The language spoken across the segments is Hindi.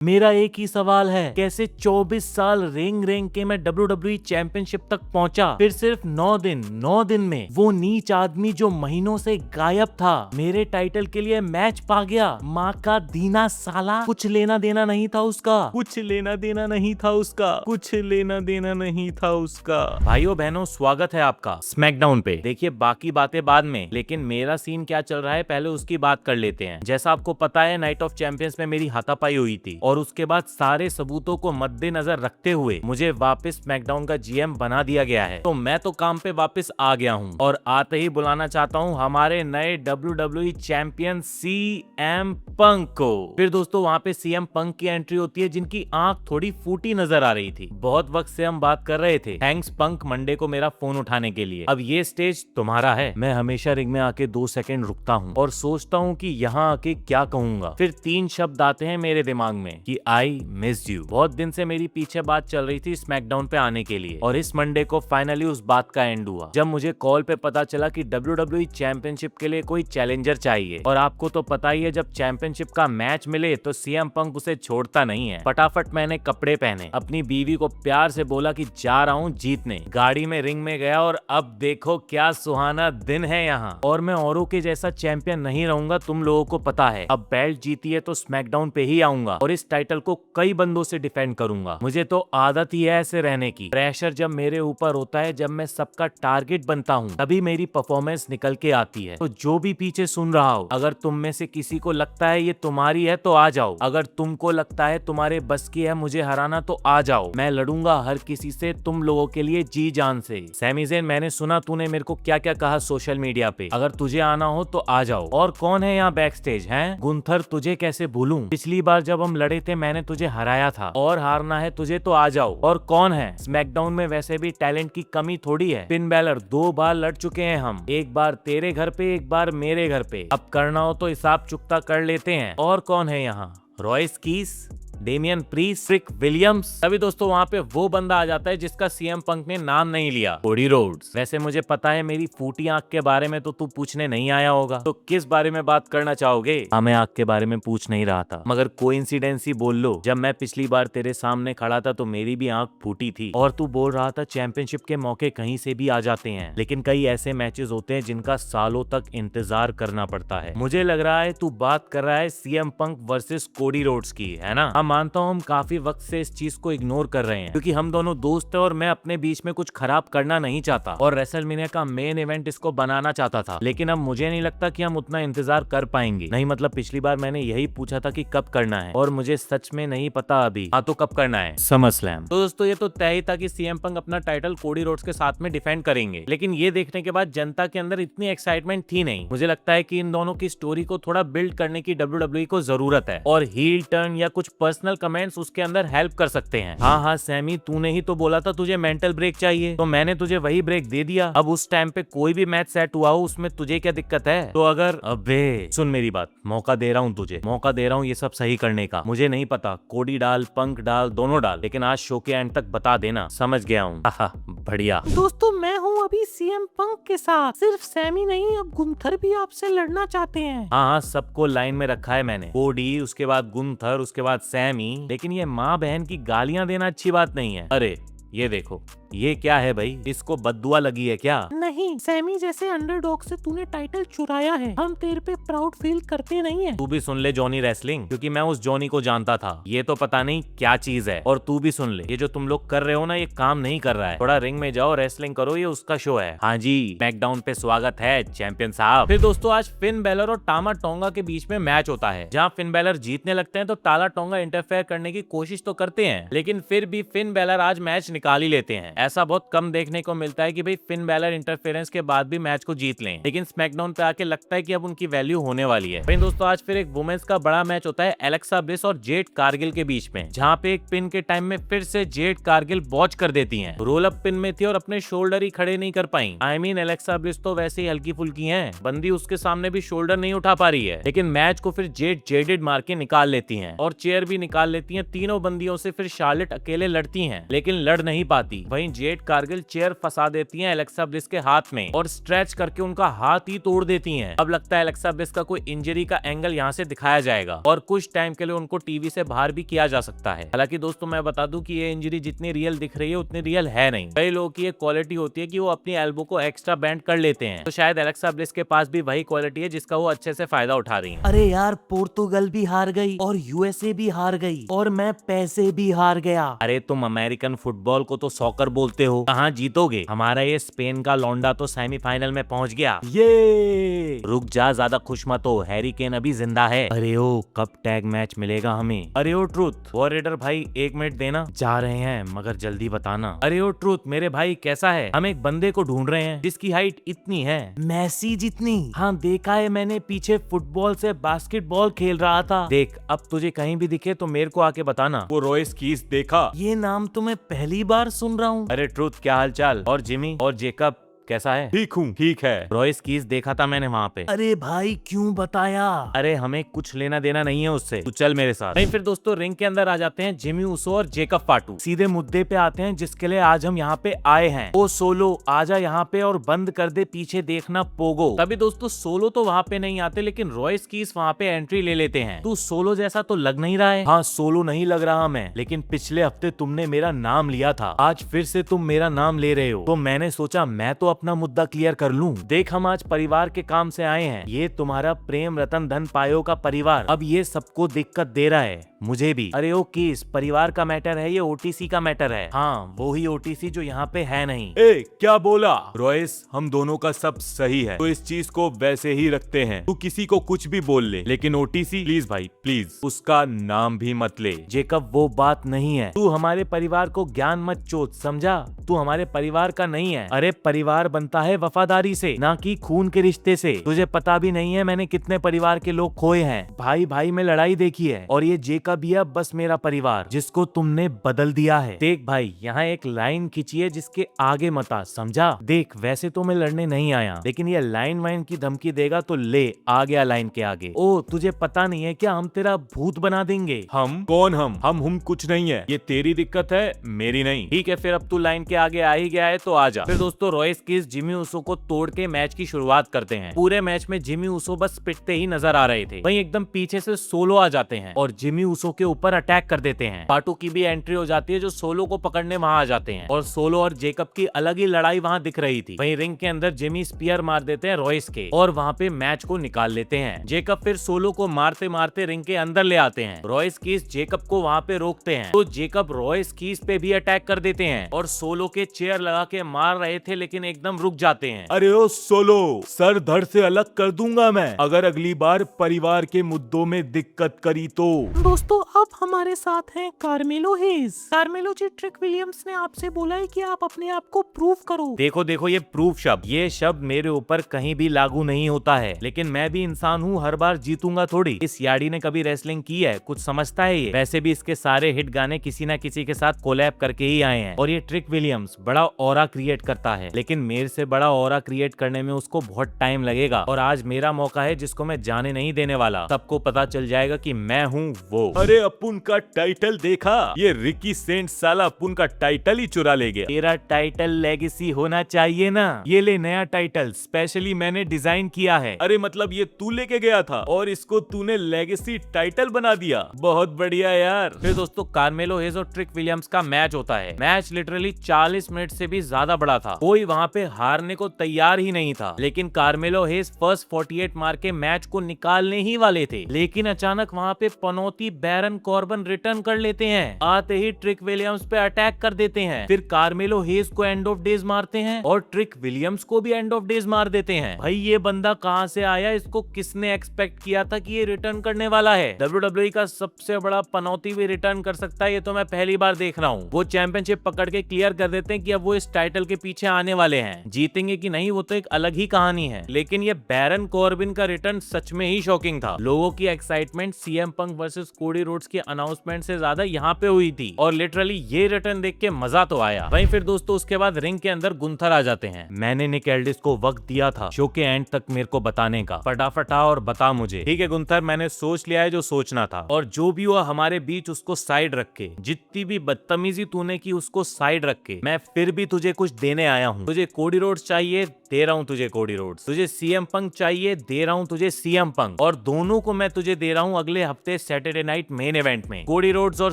मेरा एक ही सवाल है, कैसे 24 साल रेंग रेंग के मैं WWE चैंपियनशिप तक पहुंचा, फिर सिर्फ 9 दिन में वो नीच आदमी जो महीनों से गायब था मेरे टाइटल के लिए मैच पा गया। माँ का दीना साला, कुछ लेना देना नहीं था उसका, कुछ लेना देना नहीं था उसका, कुछ लेना देना नहीं था उसका। भाइयों बहनों, स्वागत है आपका स्मैकडाउन पे। देखिए बाकी बातें बाद में, लेकिन मेरा सीन क्या चल रहा है पहले उसकी बात कर लेते हैं। जैसा आपको पता है, नाइट ऑफ चैंपियंस में मेरी हाथापाई हुई थी और उसके बाद सारे सबूतों को मद्देनजर रखते हुए मुझे वापस स्मैकडाउन का जीएम बना दिया गया है। तो मैं तो काम पे वापस आ गया हूँ और आते ही बुलाना चाहता हूँ हमारे नए WWE चैंपियन CM पंक को। फिर दोस्तों वहाँ पे CM पंक की एंट्री होती है जिनकी आंख थोड़ी फूटी नजर आ रही थी। बहुत वक्त से हम बात कर रहे थे। थैंक्स पंक मंडे को मेरा फोन उठाने के लिए। अब ये स्टेज तुम्हारा है। मैं हमेशा रिंग में आके 2 सेकंड रुकता हूँ और सोचता हूँ कि यहाँ आके क्या कहूंगा। फिर 3 शब्द आते हैं मेरे दिमाग में कि आई मिस यू। बहुत दिन से मेरी पीछे बात चल रही थी स्मैकडाउन पे आने के लिए और इस मंडे को फाइनली उस बात का एंड हुआ जब मुझे कॉल पे पता चला कि WWE चैंपियनशिप के लिए कोई चैलेंजर चाहिए। और आपको तो पता ही है, जब चैंपियनशिप का मैच मिले तो CM पंक उसे छोड़ता नहीं है। फटाफट मैंने कपड़े पहने, अपनी बीवी को प्यार से बोला कि जा रहा हूँ जीतने। गाड़ी में रिंग में गया और अब देखो क्या सुहाना दिन है यहाँ। और मैं औरों के जैसा चैंपियन नहीं रहूंगा, तुम लोगों को पता है। अब बेल्ट जीती है तो स्मैकडाउन पे ही आऊंगा और इस टाइटल को कई बंदों से डिफेंड करूंगा। मुझे तो आदत ही है ऐसे रहने की। प्रेशर जब मेरे ऊपर होता है, जब मैं सबका टारगेट बनता हूँ, तभी मेरी परफॉर्मेंस निकल के आती है। तो जो भी पीछे सुन रहा हो, अगर तुम में से किसी को लगता है ये तुम्हारी है तो आ जाओ। अगर तुमको लगता है तुम्हारे बस की है मुझे हराना तो आ जाओ। मैं लड़ूंगा हर किसी से, तुम लोगों के लिए जी जान से। सैमी ज़ेन, मैंने सुना तूने मेरे को क्या क्या कहा सोशल मीडिया पे। अगर तुझे आना हो तो आ जाओ। और कौन है यहाँ बैक स्टेज है? गुंथर, तुझे कैसे भूलूं? पिछली बार जब हम लड़े थे मैंने तुझे हराया था और हारना है तुझे तो आ जाओ। और कौन है? स्मैकडाउन में वैसे भी टैलेंट की कमी थोड़ी है। फिन बैलर 2 बार लड़ चुके हैं हम, एक बार तेरे घर पे, एक बार मेरे घर पे। अब करना हो तो हिसाब चुकता कर लेते हैं। और कौन है यहाँ? रॉयस कीस, डेमियन प्रीस्ट, रिक विलियम्स। तभी दोस्तों वहाँ पे वो बंदा आ जाता है जिसका CM पंक ने नाम नहीं लिया, कोडी रोड्स। वैसे मुझे पता है मेरी फूटी आंख के बारे में तो तू पूछने नहीं आया होगा, तो किस बारे में बात करना चाहोगे? हाँ, मैं आंख के बारे में पूछ नहीं रहा था, मगर कोइंसिडेंस ही बोल लो। जब मैं पिछली बार तेरे सामने खड़ा था तो मेरी भी आंख फूटी थी और तू बोल रहा था चैंपियनशिप के मौके कहीं से भी आ जाते हैं, लेकिन कई ऐसे मैचेस होते हैं जिनका सालों तक इंतजार करना पड़ता है। मुझे लग रहा है तू बात कर रहा है CM पंक वर्सेस कोडी रोड्स की, है ना? हाँ, मानता हूँ हम काफी वक्त से इस चीज को इग्नोर कर रहे हैं क्योंकि हम दोनों दोस्त हैं और मैं अपने बीच में कुछ खराब करना नहीं चाहता और रेसलमेनिया का मेन इवेंट इसको बनाना चाहता था। लेकिन अब मुझे नहीं लगता कि हम उतना इंतजार कर पाएंगे। नहीं मतलब पिछली बार मैंने यही पूछा था कि कब करना है और मुझे सच में नहीं पता अभी। हाँ, तो कब करना है? SummerSlam। तो दोस्तों ये तो तय ही था कि CM पंक अपना टाइटल कोडी रोड्स के साथ में डिफेंड करेंगे, लेकिन ये देखने के बाद जनता के अंदर इतनी एक्साइटमेंट थी नहीं। मुझे लगता है कि इन दोनों की स्टोरी को थोड़ा बिल्ड करने की WWE को जरूरत है और हील टर्न या कुछ पर्सनल कमेंट्स उसके अंदर हेल्प कर सकते हैं। हाँ सैमी, तूने ही तो बोला था तुझे मेंटल ब्रेक चाहिए, तो मैंने तुझे वही ब्रेक दे दिया। अब उस टाइम पे कोई भी मैच सेट हुआ हो उसमें तुझे क्या दिक्कत है? तो अगर अबे सुन मेरी बात, मौका दे रहा हूँ तुझे, मौका दे रहा हूँ ये सब सही करने का। मुझे नहीं पता कोडी डाल, पंक डाल, दोनों डाल, लेकिन आज शो के एंड तक बता देना। समझ गया हूँ। बढ़िया दोस्तों मैं हूँ अभी CM पंक के साथ। सिर्फ सैमी नहीं, अब गुंथर भी आपसे लड़ना चाहते हैं। हाँ, सबको लाइन में रखा है मैंने। कोडी, उसके बाद गुंथर, उसके बाद सैमी। लेकिन ये माँ बहन की गालियां देना अच्छी बात नहीं है। अरे ये देखो, ये क्या है भाई? इसको बद्दुआ लगी है क्या? नहीं, सैमी जैसे अंडरडॉग से तूने टाइटल चुराया है। हम तेरे पे प्राउड फील करते नहीं है। तू भी सुन ले जॉनी रेसलिंग, क्योंकि मैं उस जॉनी को जानता था। ये तो पता नहीं क्या चीज है। और तू भी सुन ले, ये जो तुम लोग कर रहे हो ना, ये काम नहीं कर रहा है। थोड़ा रिंग में जाओ, रेसलिंग करो, ये उसका शो है। हाँ जी, स्मैकडाउन पे स्वागत है चैंपियन साहब। फिर दोस्तों आज फिन बैलर और टामा टोंगा के बीच में मैच होता है, जहाँ फिन बैलर जीतने लगते हैं तो टाला टोंगा इंटरफेयर करने की कोशिश तो करते हैं, लेकिन फिर भी फिन बैलर आज मैच निकाल ही लेते हैं। ऐसा बहुत कम देखने को मिलता है कि भाई फिन बैलर इंटरफेरेंस के बाद भी मैच को जीत लें, लेकिन स्मैकडाउन पे आके लगता है कि अब उनकी वैल्यू होने वाली है। फिर दोस्तों आज फिर एक वुमेन्स का बड़ा मैच होता है एलेक्सा ब्लिस और जेड कारगिल के बीच में, जहाँ पे एक पिन के टाइम में फिर से जेड कारगिल बॉच कर देती हैं। रोल अप पिन में थी और अपने शोल्डर ही खड़े नहीं कर पाई। आई मीन एलेक्सा ब्लिस तो वैसे ही हल्की फुल्की है, बंदी उसके सामने भी शोल्डर नहीं उठा पा रही है, लेकिन मैच को फिर जेडेड मार के निकाल लेती है और चेयर भी निकाल लेती है। तीनों बंदियों से फिर शार्लेट अकेले लड़ती है, लेकिन लड़ नहीं पाती। वहीं जेड कारगिल चेयर फंसा देती हैं एलेक्सा ब्लिस के हाथ में और स्ट्रेच करके उनका हाथ ही तोड़ देती हैं। अब लगता है एलेक्सा ब्लिस का कोई इंजरी का एंगल यहाँ से दिखाया जाएगा और कुछ टाइम के लिए उनको टीवी से बाहर भी किया जा सकता है। हालांकि दोस्तों मैं बता दूं कि ये इंजरी जितनी रियल दिख रही है उतनी रियल है नहीं। कई लोगों की ये क्वालिटी होती है कि वो अपनी एल्बो को एक्स्ट्रा बैंड कर लेते हैं, तो शायद एलेक्सा ब्लिस के पास भी वही क्वालिटी है जिसका वो अच्छे से फायदा उठा रही है। अरे यार, पोर्तुगल भी हार गई और यूएसए भी हार गई और मैं पैसे भी हार गया। अरे तुम अमेरिकन फुटबॉल को तो सॉकर बोलते हो, कहाँ जीतोगे? हमारा ये स्पेन का लौंडा तो सेमीफाइनल में पहुंच गया। ये रुक जा, ज्यादा खुश मत हो, हैरी केन अभी जिंदा है। अरे ओ, कब टैग मैच मिलेगा हमें? अरे ओ ट्रूथ, वॉर रेडर भाई 1 मिनट देना, जा रहे हैं मगर जल्दी बताना। अरे ओ ट्रूथ मेरे भाई कैसा है? हम एक बंदे को ढूंढ रहे हैं जिसकी हाइट इतनी है, मैसी जितनी। हाँ देखा है मैंने, पीछे फुटबॉल से बास्केटबॉल खेल रहा था। देख अब तुझे कहीं भी दिखे तो मेरे को आके बताना। वो रॉयस कीज देखा? ये नाम तो मैं पहली बार सुन रहा हूँ। अरे ट्रूथ क्या हाल चाल? और जिमी और जेकब कैसा है? ठीक हूँ, ठीक है। रॉयस कीज देखा था मैंने वहाँ पे। अरे भाई क्यों बताया? अरे हमें कुछ लेना देना नहीं है उससे, तू चल मेरे साथ। नहीं फिर दोस्तों रिंग के अंदर आ जाते हैं जिमी ऊसो और जेकब फाटू। सीधे मुद्दे पे आते हैं जिसके लिए आज हम यहाँ पे आए हैं। ओ सोलो आजा यहाँ पे और बंद कर दे पीछे देखना पोगो। तभी दोस्तों सोलो तो वहाँ पे नहीं आते लेकिन रॉयस कीज वहाँ पे एंट्री ले लेते हैं। तू सोलो जैसा तो लग नहीं रहा है। हाँ सोलो नहीं लग रहा मैं, लेकिन पिछले हफ्ते तुमने मेरा नाम लिया था, आज फिर से तुम मेरा नाम ले रहे हो, तो मैंने सोचा मैं तो अपना मुद्दा क्लियर कर लूं। देख हम आज परिवार के काम से आए हैं, ये तुम्हारा प्रेम रतन धन पायो का परिवार अब ये सबको दिक्कत दे रहा है, मुझे भी। अरे ओ किस परिवार का मैटर है, ये ओटीसी का मैटर है। हाँ वो ही ओटीसी जो यहाँ पे है नहीं। ए क्या बोला? रॉयस हम दोनों का सब सही है, तो इस चीज को वैसे ही रखते हैं। तू किसी को कुछ भी बोल ले, लेकिन ओटीसी प्लीज भाई प्लीज उसका नाम भी मत ले। जेकब वो बात नहीं है, तू हमारे परिवार को ज्ञान मत चोद, समझा? तू हमारे परिवार का नहीं है। अरे परिवार बनता है वफादारी से, ना कि खून के रिश्ते से। तुझे पता भी नहीं है मैंने कितने परिवार के लोग खोए हैं, भाई भाई में लड़ाई देखी है, और ये जेकब ही अब बस मेरा परिवार जिसको तुमने बदल दिया है। देख भाई यहाँ एक लाइन खींची है जिसके आगे मत आ, समझा? देख वैसे तो मैं लड़ने नहीं आया, लेकिन ये लाइन वाइन की धमकी देगा तो ले आ गया लाइन के आगे। ओ तुझे पता नहीं है क्या हम तेरा भूत बना देंगे? हम कौन? हम कुछ नहीं है, ये तेरी दिक्कत है मेरी नहीं। ठीक है फिर अब तू लाइन के आगे आ ही गया है तो आजा। फिर दोस्तों रॉयस कीज जिमी ऊसो को तोड़ के मैच की शुरुआत करते हैं। पूरे मैच में जिमी ऊसो बस पिटते ही नजर आ रहे थे। वहीं एकदम पीछे से सोलो आ जाते हैं और जिमी ऊसो के ऊपर अटैक कर देते हैं। पाटू की भी एंट्री हो जाती है जो सोलो को पकड़ने वहां आ जाते हैं और सोलो और जेकब की अलग ही लड़ाई वहां दिख रही थी। वहीं रिंग के अंदर जिमी स्पीयर मार देते हैं रॉयस के और वहां पे मैच को निकाल लेते हैं। जेकब फिर सोलो को मारते मारते रिंग के अंदर ले आते हैं। रॉयस कीज जेकब को वहां पे रोकते हैं तो जेकब रॉयस कीज पे भी अटैक कर देते हैं और सोलो के चेयर लगा के मार रहे थे लेकिन एकदम रुक जाते हैं। अरे ओ सोलो, सर धड़ से अलग कर दूंगा मैं अगर अगली बार परिवार के मुद्दों में दिक्कत करी तो। दोस्तों अब हमारे साथ हैं कार्मेलो हेज। कार्मेलो जी, ट्रिक विलियम्स ने आपसे बोला है कि आप अपने आप को प्रूव करो। देखो देखो ये प्रूफ शब्द, ये शब्द मेरे ऊपर कहीं भी लागू नहीं होता है, लेकिन मैं भी इंसान हूँ, हर बार जीतूंगा थोड़ी। इस याडी ने कभी रेसलिंग की है, कुछ समझता है ये? वैसे भी इसके सारे हिट गाने किसी ना किसी के साथ कोलैब करके ही आए हैं। और ये ट्रिक विलियम्स बड़ा ऑरा क्रिएट करता है, लेकिन मेरे से बड़ा ऑरा क्रिएट करने में उसको बहुत टाइम लगेगा। और आज मेरा मौका है जिसको मैं जाने नहीं देने वाला। सबको पता चल जाएगा कि मैं हूँ वो। अरे अपुन का टाइटल देखा? ये रिकी सेंट साला अपुन का टाइटल ही चुरा ले गया। तेरा टाइटल लेगेसी होना चाहिए ना। ये ले नया टाइटल, स्पेशली मैंने डिजाइन किया है। अरे मतलब ये तू लेके गया था और इसको तूने लेगेसी टाइटल बना दिया, बहुत बढ़िया यार। फिर दोस्तों कार्मेलो हेज और ट्रिक विलियम्स का मैच होता है। मैच लिटरली 40 मिनट से भी ज्यादा बड़ा था, कोई वहाँ पे हारने को तैयार ही नहीं था। लेकिन कार्मेलो हेज फर्स्ट 48 मार के मैच को निकालने ही वाले थे, लेकिन अचानक वहाँ पे पनौती बैरन कॉर्बन रिटर्न कर लेते हैं। आते ही ट्रिक विलियम्स पे अटैक कर देते हैं। फिर कार्मेलो हेज को एंड ऑफ डेज मारते हैं और ट्रिक विलियम्स को भी एंड ऑफ डेज मार देते हैं। भाई ये बंदा कहाँ से आया? इसको किसने एक्सपेक्ट किया था कि ये रिटर्न करने वाला है? WWE का सबसे बड़ा पनौती भी रिटर्न कर सकता है, ये तो मैं पहली बार देख रहा हूँ। वो चैंपियनशिप पकड़ के क्लियर कर देते हैं कि अब वो इस टाइटल के पीछे आने वाले हैं। हैं। जीतेंगे कि नहीं वो तो एक अलग ही कहानी है, लेकिन ये बैरन कॉर्बिन का रिटर्न सच में ही शॉकिंग था। लोगों की excitement CM Punk versus Cody Rhodes के अनाउंसमेंट से ज्यादा यहाँ पे हुई थी और लिटरली ये रिटर्न देख के मजा तो आया। वहीं फिर दोस्तों उसके बाद रिंग के अंदर गुंथर आ जाते हैं। मैंने निक एल्डिस को वक्त दिया था शो के एंड तक मेरे को बताने का, फटाफट आ और बता मुझे। ठीक है गुंथर, मैंने सोच लिया है जो सोचना था, और जो भी हुआ हमारे बीच उसको साइड रख के, जितनी भी बदतमीजी तूने की उसको साइड रख के, मैं फिर भी तुझे कुछ देने आया हूँ। तुझे कोडी रोड्स चाहिए, दे रहा हूँ तुझे कोडी रोड्स। तुझे सीएम पंक चाहिए, दे रहा हूँ तुझे सीएम पंक, और दोनों को मैं तुझे दे रहा हूँ अगले हफ्ते सैटरडे नाइट मेन इवेंट में। कोडी रोड्स और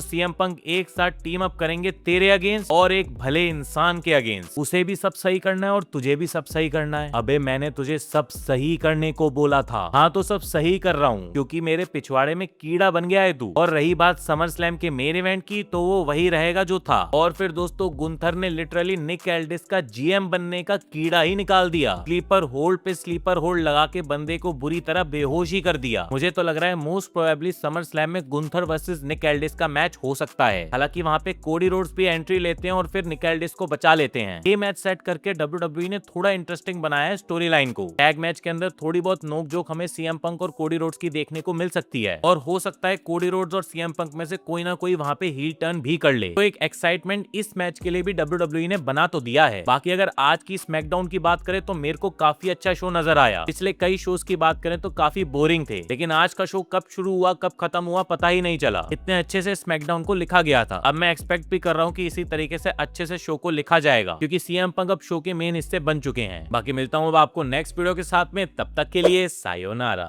सीएम पंक एक साथ टीम अप करेंगे तेरे अगेंस्ट और एक भले इंसान के अगेंस्ट। उसे भी सब सही करना है और तुझे भी सब सही करना है। अबे मैंने तुझे सब सही करने को बोला था। हाँ तो सब सही कर रहा हूँ, क्योंकि मेरे पिछवाड़े में कीड़ा बन गया है तू। और रही बात समर स्लैम के मेन इवेंट की, तो वो वही रहेगा जो था। और फिर दोस्तों गुंथर ने लिटरली निक एल्डिस का जीएम बनने का कीड़ा ही निकाल दिया। स्लीपर होल्ड पे स्लीपर होल्ड लगा के बंदे को बुरी तरह बेहोश ही कर दिया। मुझे तो लग रहा है मोस्ट प्रोबेबली समर स्लैम में गुंथर वर्सेस निक एल्डिस का मैच हो सकता है। हालांकि वहां पे कोडी रोड्स भी एंट्री लेते हैं और फिर निक एल्डिस को बचा लेते हैं। ये मैच सेट करके WWE ने थोड़ा इंटरेस्टिंग बनाया है स्टोरी लाइन को। टैग मैच के अंदर थोड़ी बहुत नोकझोंक हमें सीएम पंक और कोडी रोड्स की देखने को मिल सकती है, और हो सकता है कोडी रोड्स और सीएम पंक में से कोई ना कोई वहां पे हील टर्न भी कर ले। तो एक एक्साइटमेंट इस मैच के लिए भी WWE ने बना तो दिया है। बाकी अगर आज की स्मैकडाउन की बात करें तो मेरे को काफी अच्छा शो नजर आया। पिछले कई शोज की बात करें तो काफी बोरिंग थे, लेकिन आज का शो कब शुरू हुआ कब खत्म हुआ पता ही नहीं चला। इतने अच्छे से स्मैकडाउन को लिखा गया था। अब मैं एक्सपेक्ट भी कर रहा हूँ कि इसी तरीके से अच्छे से शो को लिखा जाएगा, क्योंकि सीएम पंक अब शो के मेन हिस्से बन चुके हैं। बाकी मिलता हूँ अब आपको नेक्स्ट वीडियो के साथ में, तब तक के लिए सायोनारा।